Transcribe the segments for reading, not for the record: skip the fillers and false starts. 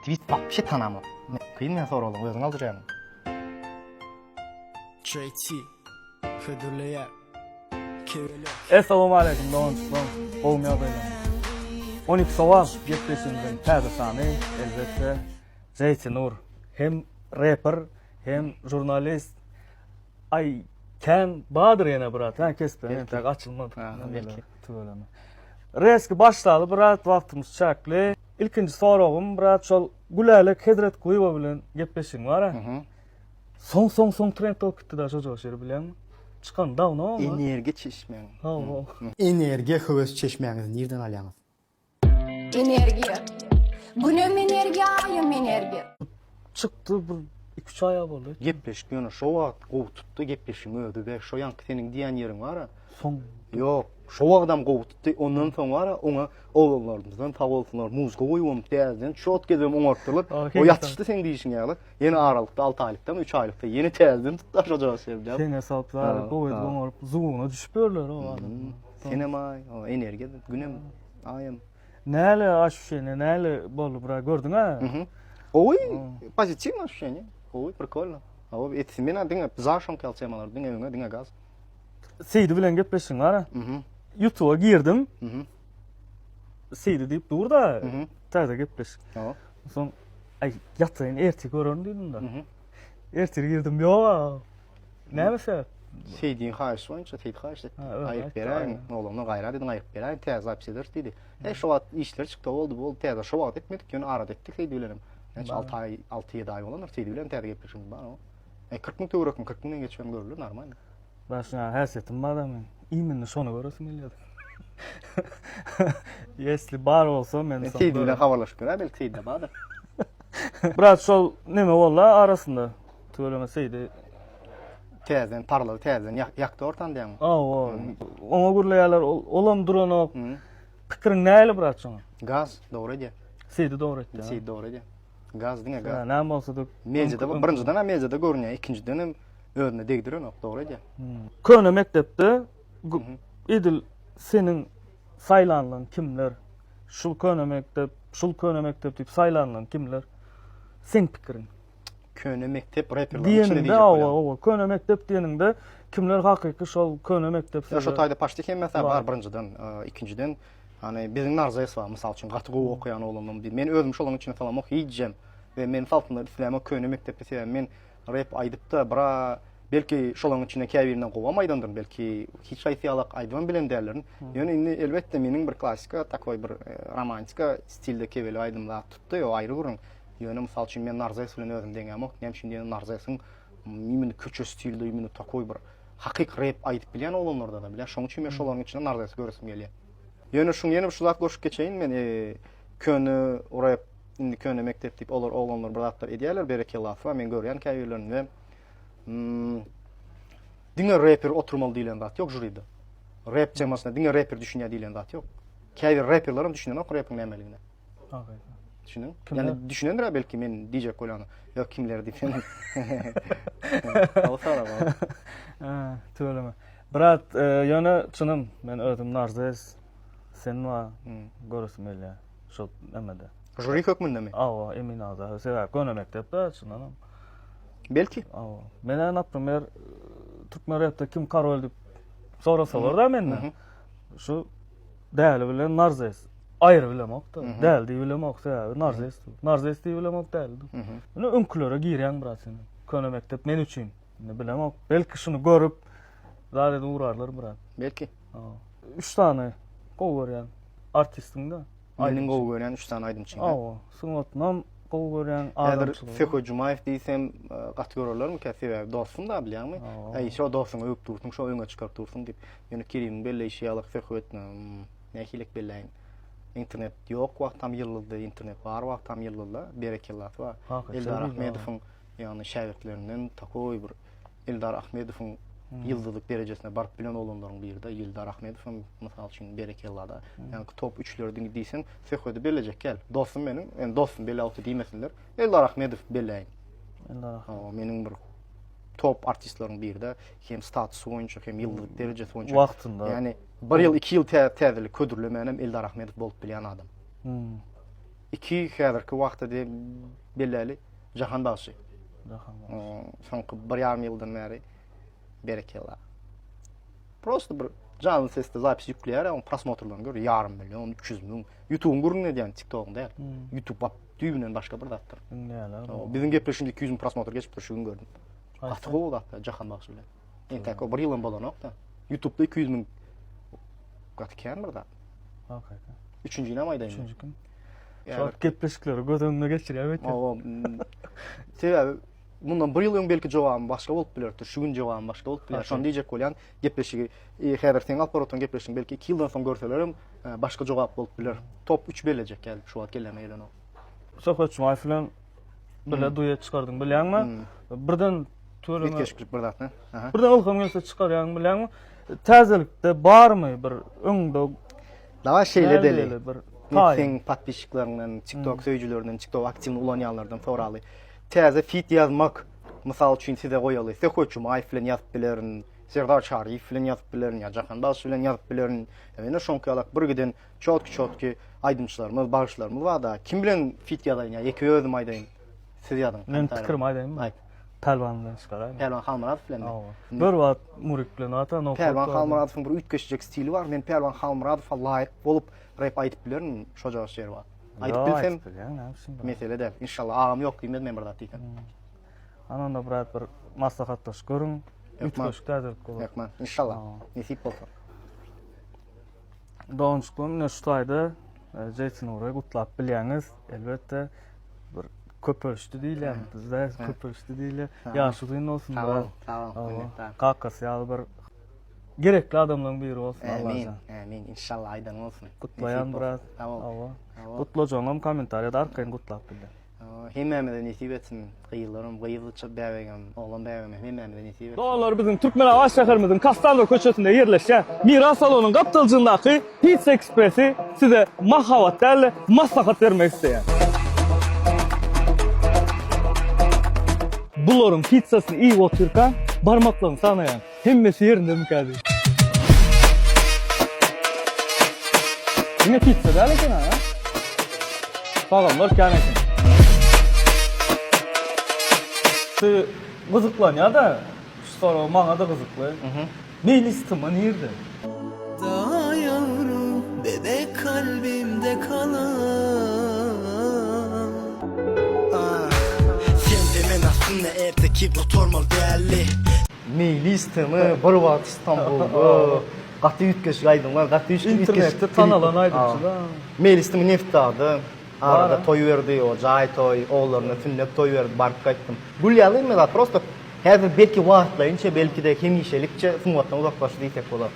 Tweet bak bir şey tanamı. Kıyım soralım özün aldıracağım. Assalamu alaykum dostlar. Olmaya bayram. 12 sowal 7-den täze sany elbetde Zeytin Nur hem rapper hem jurnalist ay Ken Bahadır yana bırak. Ha kespe. Tak açılmadı. Belki. Tüveleme. Reski başladı bırak vaktimiz çaklı. İlkinci sorağım bırak şol Gülalek Hedret Kuyuba bilen gepleşing var ha. Son trend toktu da çocuğa şer bilen. Çıkan da ne oldu? Enerji çeşmen. Ha. Enerji höwes çeşmeňiz nerden alýaňyz? Энергия. Günüm enerji, ayım enerji. Çıktı bir 2-3 aya boldy. Gepleşik ýöne şo wagt gowy tutdy gepleşiň ödü we şo ýanky seniň diýen ýeriň bar. Son Yok, şo wagtdam gowy tutdy. Ondan soň bar, oňa oğlanlarymyzdan fagolsunlar muzga goýup täzeden şot gezem oňartdylar. O ýatışdy sen diýişiň ýaly. Ýene aralykda 6 aýlykdan 3 aýlykda ýene täzeden tutdaşajagy sebäp. sen hesaplar gowy goňar zuwuna düşüp berler o adam. Senemay, o enerji günem ayım. Näle aşşene näle bolu bura gördün ha? Ой, позитивно ощущение. Ой, прикольно. А вот это семена диңе зашам келсемалар, диңe öňe, diňe gaz. Seydi bilen gepleşiň var ha? YouTube'a girdim. Seydi diýip durda. Täze gepleş. Tamam. Son ay ýatsaýyn erti görün diýdim da. Erti girdim ýa. Näme sebäp? Seydiň haýyş boýunça teýip haýyş etdi. Aýyp beräň, oğlumna gaýra diýdim, aýyp beräň, täze zapsiler diýdi. Şo wagt işler çykdy, boldy, täze şo wagt etmedik, ýöne arada etdik diýdi bilenim. 6-7 ay bolanlar seydi bilen täze gepleşim bar o. 40 000 töwrekim, 40 000 geçen görülür, normal. Başına häsiyetim bar da men. İýmini şonu göresim gelýär. Ýesli bar bolsa men son. Seydi bilen habarlaşyp görä, belki seydi bar. Biraz şol neme bolla arasynda töweleme seydi. Täzen parlady, täzen ýakdy ortan diýen. Ona gürleýärler olam duranok. Pikiriň näle biraz şoňa? Gaz, dogry diýär. Seydi dogry etdi. Seydi dogry diýär. Gaz diňe gaz. Näme bolsa da Mejede birinjiden hem mejede görünýär, ikinciden hem özüne degdirenok, dogry diýär. Köne mektepde idil senin saylanlan kimler? Şul köne mektep diýip saylanlan kimler? Sen pikiriň. Köne mektep rapperler içinde Diýende diýjek. köne mektep diýeninde kimler hakyky şol köne mektep? Ya şo taýda paşty hemmesi bar birinjiden, ikinciden hani biziň narzaýys bar, mysal üçin gaty gowy okuyan oğlumum diýip. Men özüm şolaň içine salam okuýjam we men saltynda isläme köne mektepde sebäp men rap aýdyp da bira belki şolaň içine käbirinden gowamaýdandyr, belki hiç aýtýarak aýdym bilen dälerin. Ýöne indi elbetde meniň bir klassika, takoy bir romantika stilde kebeli aýdymlar tutdy, o aýry gurun. Ýöne mysal üçin men narzaýys bilen özüm deňämok, näme şin diýen narzaýysyň mümini köçe stilde, mümini takoy bir hakyk rap aýdyp bilen olanlarda da bilen. Şoň üçin men şolaryň içine narzaýys göresim gelýär. Ýöne şuň ýene bir şulat goşup geçeýin men köne rap indi köne mektep diýip olanlar bir zatlar edýärler, berekellah we men görýän käbirlerini we diňe rapper oturmaly diýilen zat ýok jurida. Rap jemasyna diňe rapper düşünýär diýilen zat ýok. Käbir rapperlerim düşünýär ok rappiň nämeligine. Düşünün. Yani düşünendir belki men diýjek bolany. Ýok kimler diýip. Awsara bar. Töweleme. Brat, ýöne çynym men özüm narzaýys. Sen wa göresim gelýär. Şol nämede? Juri hökmünde mi? Emin aza. Sebäp köne mektepde çynanam. Belki. Menen naprimер Türkmen rapda kim karol diýip sorasalar da menden. Şu däli bilen narzaýys. Aýry bilemok da. Däl diýip bilemok sebäbi narzaýys. Narzaýys diýip bilemok däl. Ene öňkülere girýän biraz sen. Köne mektep men üçin. Ne bilemok. Belki şunu görüp zalede uğrarlar biraz. Belki. 3 tane gowy görýän artistiň da. Aynen gowy görýän 3 tane aýdym çyň. Suňatnam gowy görýän Häzir adam. Feko Jumayev diýsem gaty görürlermi käsip dostum da bilýärmi? Şo dostum öýüp dursun, şo öňe çykyp dursun diýip. Ýöne kirim belli işi ýalyk Feko etne. Nähilek belläýin. İnternet ýok wagtam ýyllyldy, internet bar wagtam ýyllyldy. Berekellah we Eldar Ahmedowyň ýani şähertlerinden takoy bir Eldar Ahmedowyň yıldızlık derejesine barıp bilen olanların biri de Eldar Ahmedov, mysal üçin berekellada. Yani top 3'lerde diýsen, Feho'da belecek gel. Dostum meniň, en dostum bele awty diýmesinler. Eldar Ahmedov beleýin. Eldar Ahmedov meniň bir top artistlaryň biri de hem status boýunça hem yıldızlık derecesi boýunça. Wagtynda. Yani 1 ýyl 2 ýyl täzelik ködürlemenem Eldar Ahmedov bolup bilýän adam. iki häzirki wagtda de belli jahan başı. Soňky 1,5 ýyldan beri berekella. Prosto bir canlı sesde zapis ýükleýär, on prosmotrlaryny gör, 500 milyon, 300 milyon. YouTube'un görünýär diýen TikTok'un däl. YouTube bap düýbünden başga bir zatdyr. Biziň gepleşinde 200 000 prosmotr geçipdir, şu gün gördüm. Atygy bolapdy jahan başı bilen. Entek o 1 ýyldan bolanokda. YouTube'da 200 000 gatken bir da. Hakikaten. 3-nji ýyl aýdaýyn. 3-nji gün. Şu gepleşikleri göz önüne geçirýär beti. Sebäbi bundan 1 ýyl belki jogabym başga bolup bilerdir. Şu gün jogabym başga bolup biler. Şonu diýjek bolýan gepleşigi häzir sen alp baratan gepleşiň belki 2 ýyldan soň görselerim başga jogap bolup biler. Top 3 belecek gelip şu wagt gelmeýän o. Sohbetçi maýfilen bile duýet çykardyň bilýärmi? Birden törüme Geçip bir zatny. birden ulgam gelse çykarýan bilýärmi? Täzelikde barmy bir öňde Daha şeyle deli. bir Sen patpişiklerinden, TikTok söýüjülerinden, TikTok aktivni ulanýanlardan soraly. Täze feed ýazmak, mysal üçin size goýaly. Sehoçum aýf bilen ýazyp bilerin, Serdar Şarif bilen ýazyp bilerin, ýa Jahan Baş bilen ýazyp bilerin. Mene şoňkalak bir giden çotky aýdymçylarymyz, bagşylarymyz bar da. Kim bilen feed ýazaýyn ýa ýeki özüm aýdaýyn. Siz ýazyň. Men pikirimi aýdaýynmy? Pelwandan çykarar. Pelwan Halmurat bilen. Bir wagt Murik bilen ata no. Pelwan Halmuradowyň bir ütkeşjek stili bar. Men Pelwan Halmuradowa laýyk bolup rap aýdyp bilerin, şoja şeýer bar. Aýdyp bilsem, mesele däl. Inşallah agam ýok diýmez men bir zat diýdim. Ananda birat bir maslahatlaş görüň. Ütkeşik täzelik bolar. Ýokman, inşallah. Nesip bolsa. Dağınçlığım ne şu ayda Jason oraya gutlap bilýäňiz, elbette bir köpölüşdi diýler, bizde köpölüşdi diýler. Ýaşygyň olsun da. Tamam. Kakasy ýaly bir gerekli adamlaryň biri bolsun Allah'a. Amin. İnşallah aýdan olsun. Gutlayan birat. Tamam. Gutlajaňam kommentariýada arkaň gutlap bilýär. Hemmemede nesip etsin. Gyýylarym, gyýylyça bäwegem, oğlan bäwegem hemmemede nesip etsin. Dolar bizim Türkmenabaş şäherimiziň Kastandar köçesinde ýerleşen Miras salonunyň gapdaljyndaky Pizza Expressi size mahabat däl maslahat bermek isleýär. Buların pizzasyny iyi oturkan, barmaklaryny sanayan, hemmesi yerinde mükemmel. Yine pizza da lekin ha? Pagamlar kânekin. Şu gızıklanýar da, şu soru maňa da gızykly. Meýlistim nerede? Daha yavrum bebek kalbimde kalan. Sen de men aslında evdeki bu tormal değerli. Meýlistimi bir wagt İstanbulda gaty ütkeşik aýdymlar, gaty İnternette tanalan aýdymçylar. Meýlistimi neftady. Arada toy verdi, o jaý toy, oğlaryna sünnep toy verdi, barıp gaýtdym. Bu ýaly men prosto häzir belki wagtlaýynça, belki de hemişelikçe suňatdan uzaklaşdy diýsek bolar.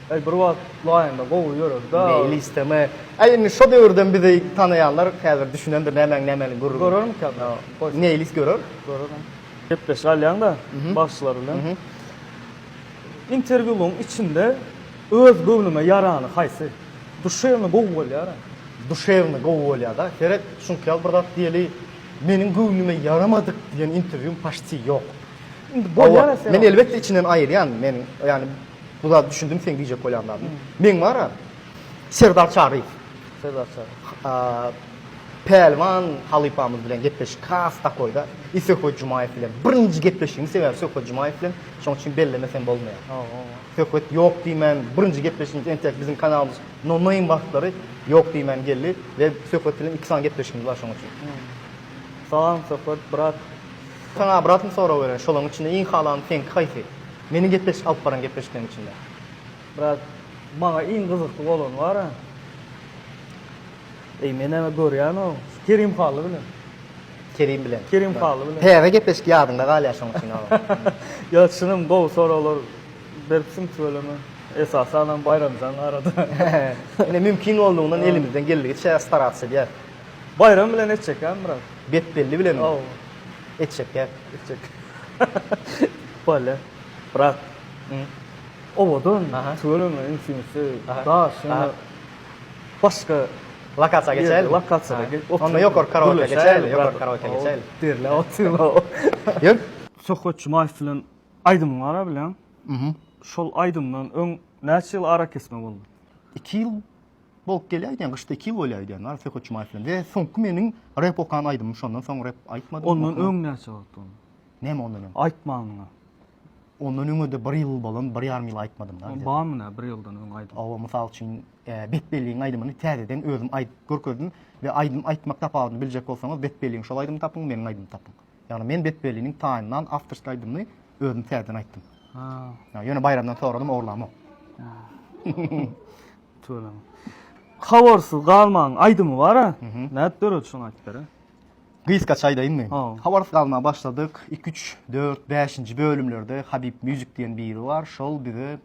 Bir wagt laýynda gowy ýörer da. Meýlistimi. Aýyny şo döwürden bizi tanaýanlar häzir düşünendir nämeli görür. Görürmü ki? Meýlis görür. Görürüm. Gepleş alýan da başçylar bilen. Interwýuň içinde öz göwnüme ýarany haýsy? Duşewny gowy bolýar. Duşevni gowy da. Gerek şunkal bir zat diýeli, meniň göwnüme yaramadyk diýen interwýum paşty ýok. Bolýar. Men elbetde içinden aýyrýan, men ýani bu zat düşündüm sen diýjek bolýanlar. Men bara Serdar Şarif, Pelwan Halypamyz bilen gepleşik kasta koyda. Isehoç Jumayev bilen birinji gepleşigini sebäbi Isehoç Jumayev bilen şoň üçin bellemesem bolmaýar. Isehoç ýok diýmen, birinji gepleşigimiz entek bizim kanalymyz Nonoyň wagtlary ýok diýmen geldi we Isehoç bilen 2 saat gepleşigimiz bar şoň üçin. Salam Isehoç brat. Sana bratym soraw beren, şolaryň içinde iň halan sen haýsy? Meni gepleşik alyp baran gepleşiklerin içinde. Brat, maňa iň gyzykly bolan bar. Men näme görýän o? Kerim Haly bilen. Kerim Haly bilen. Häze gepleşik ýadynda galýar şoň üçin aba. Ýaşynym gowy soralar beripsiň söyleme. Esasan bayramdan arada. Ene mümkin bolduğundan elimizden geldiğince staratsy diýär. Bayram bilen etjekän brat. Bet belli bilen. Oh. Etjek ýa. Etjek. Bale. Brat. Obodan söyleme insinisi. Daşyny başga Lakatsiýa geçelim. Lakatsiýa geçelim. Onda ýokor karaoke geçelim. Ýokor karaoke geçelim. Derle oturma. Ýok. Sohbetçi maýfilen aýdym ara bilen. Şol aýdymdan öň näçe ýyl ara kesme boldy? 2 ýyl bolup gelýärdi, gışda 2 ýyl bolýardy. Nar Fekoçmay bilen. Ve soňky meniň rap okan aýdym, şondan soň rap aýtmadym. Ondan öň näçe boldy onu? Näme ondan öň? Aýtmagyna. Ondan öňe de 1 ýyl bolan, 1,5 ýyl aýtmadym da. Bamyna 1 ýyldan öň aýdym. Awa mysal üçin betbelliğin aýdymy täzeden özüm aýdyp görkezdim we aýdym aýtmak tapagyny biljek bolsaňyz betbelliğin şol aýdym tapyň, meniň aýdym tapyň. Ýani men betbelliğiniň taýyndan afterski aýdymny özüm täzeden aýtdym. Ha. Ýöne bayramdan soradym orlamy. Tölemem. Habarsyz galmaň aýdymy bar ha? Näde döredi şonu aýtyp bere? Gıyska çaydayınmı? Ha. Havarız kalmaya başladık. 2, 3, 4, 5. bölümlerde Habib Music diyen biri var. Şol bize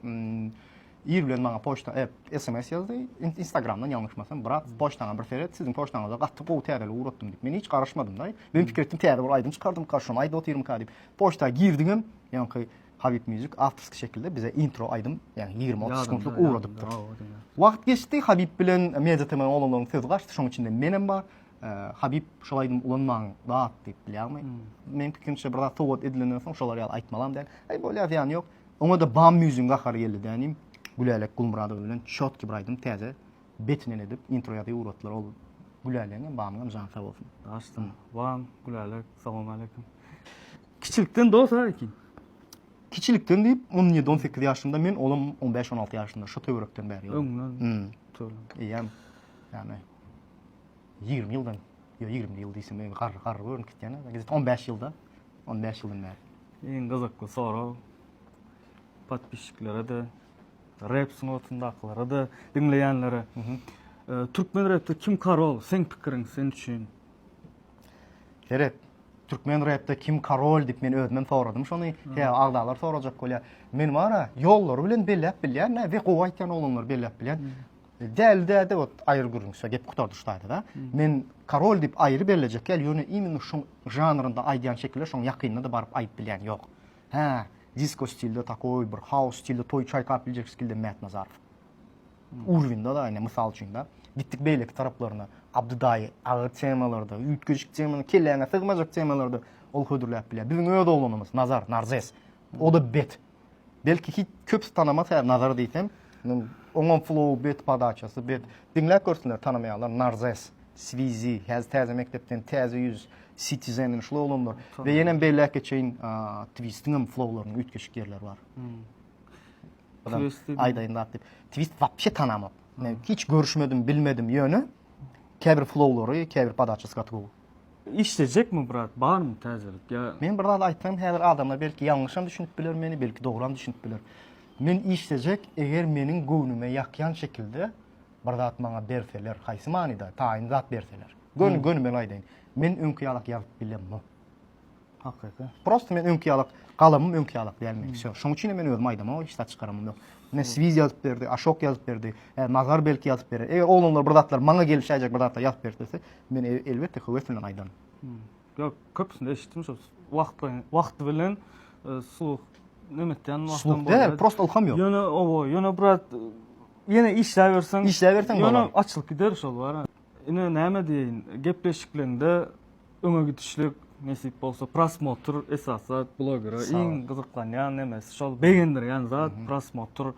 bilen bana poçta, SMS yazdı. Instagram'dan yanlışmasam. Bırak poçtana bir feret. Sizin poçtanıza qatıp o təyərəli uğrattım deyip. Men hiç qarışmadım da. Benim fikir ettim təyərə bir aydın çıkardım. Karşına ayda oturum deyip. Poçta girdim. Yani ki Habib Music afterski şekilde bize intro aydım. Yani 20-30 sekundluk uğradıptır. Vaqt geçti. Habib bilen Media Temen olanların sözü qaçtı. Şonun içinde menem var. Habib şolaydym ulanmaň daat diýip bilýärmi? Men pikirçe bir zat towat edilenden soň şolar ýaly aýtmalam der. Bolýar ýany ýok. Oňa da bam müziğin gahary geldi dänim. Gülälek Gulmuradow bilen şot gibi aýdym täze betinen edip introya da uğratdylar. Ol Gülälegen bamyň jan sag bolsun. Daşdym. Vam, gülälek, salam aleykum. Kiçilikden dosa ekin. Kiçilikden diýip 17-18 ýaşynda men olam 15-16 ýaşynda şo töwerekden bäri. Öňden. Tölem. Ýani 20 ýyldan, ýa 20 ýyl diýsem, gar görüp gitýän. 15 ýylda, 15 ýyldan bäri. En gyzykly soraw patpisçiklere de, rap sunatındaklara da, dinleýänlere. Türkmen rapda kim karol? Sen pikiriň, sen üçin? Gerek. Türkmen rapda kim karol diýip men özümden soradym şonu. Agdalar sorajak bolýar. Men mara ýollary bilen belläp bilýän we gowaýtýan olanlar belläp bilýän. Dälde de aýry görüňse gep gutardyşdaýdy da. Men karol diýip aýry belläjek gel ýöne imенно şu janrynda aýdýan şekilde şoň ýakynda da baryp aýdyp bilýän ýok. Ha, disco stilde takoy bir house stilde toy çaýkap biljek şekilde Mehmet Nazarov. Urwinda da aýna mysal üçin da gitdik beýlek taraplaryna Abdudaý agyr temalarda, üýtgeçik temany kelläňe sygmajak temalarda ol hödürläp bilýär. Biziň öýde olanymyz Nazar, Narzes. O da bet. Belki hiç köp tanamas Nazar diýsem, onun flow bet padaçası bet. Dinläp görsünler tanamayanlar Narzes, Svizi, täze mektepden täze yüz Citizen'in şol olanlar ve ýene belläk geçeýin Twist'in flowlaryny üýtgeçik ýerler bar. Aýdaýynda diýip Twist wapşe tanamap. Men hiç görüşmedim, bilmedim ýöne. Käbir flowlary, käbir padaçası gatgo. İşleyecek mi brat? Bar mı täzelik? Ya Men bir zat aýtdym, häzir adamlar belki ýalňyşam düşünip biler meni, belki dogram düşünip biler. Men işleyecek eger meniň göwnüme ýakýan şekilde bir zat maňa berseler, haýsy manyda taýyn zat berseler. Gönüme aýdaýyn. Men öňküýalak ýazyp bilemmi? hakykatda. Prosto men öňküýalak galamym öňküýalak diýelmek. Şoň üçin men özüm aýdym, o işler çykaramam ýok. Men Sviz ýazyp berdi, Aşok ýazyp berdi, Nazar belki ýazyp berer. Eger olanlar bir zatlar maňa gelişäjek bir zatlar ýazyp berse, men elbetde höwes bilen aýdym. Yok, köpsünde eşitdim şu wagt bilen suluk nemetden wagtdan Suluk de, prosto ilham ýok. Ýöne obo, ýöne brat ýene işläbersen, ýöne açylyk gider şol bar. Ine näme diýin, gepleşiklerinde öňe gidişlik nesip bolsa prosmotr esasat blogera iň gyzyklanýan emes. Şol begendirýän zat prosmotr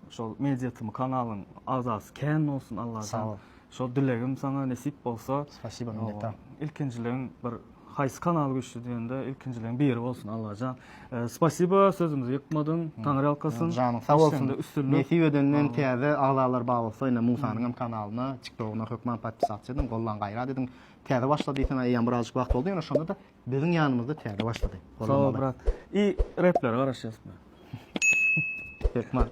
şol Media Temen kanalyň azasy kän bolsun Allahdan. Şol dilegim sana nesip bolsa. Spasibo minnettar. İlkincilerin bir haýsy kanal güçlü diýende ilkincilerin biri bolsun Allahjan. Spasibo sözümüzi ýykmadyn. Taňry alkasyn. Janyň sag bolsun. Mesih ödenden täze aglalar baglansa ine Musanyň kanalyna, TikTok'una hökman patpisat edin, gollan gaýra dedim. Täze başlady diýsen aýan birazjyk wagt boldy, ýöne şonda da biziň ýanymyzda täze başlady. Sağ ol brat. İ rapler garaşasmy. Hökman.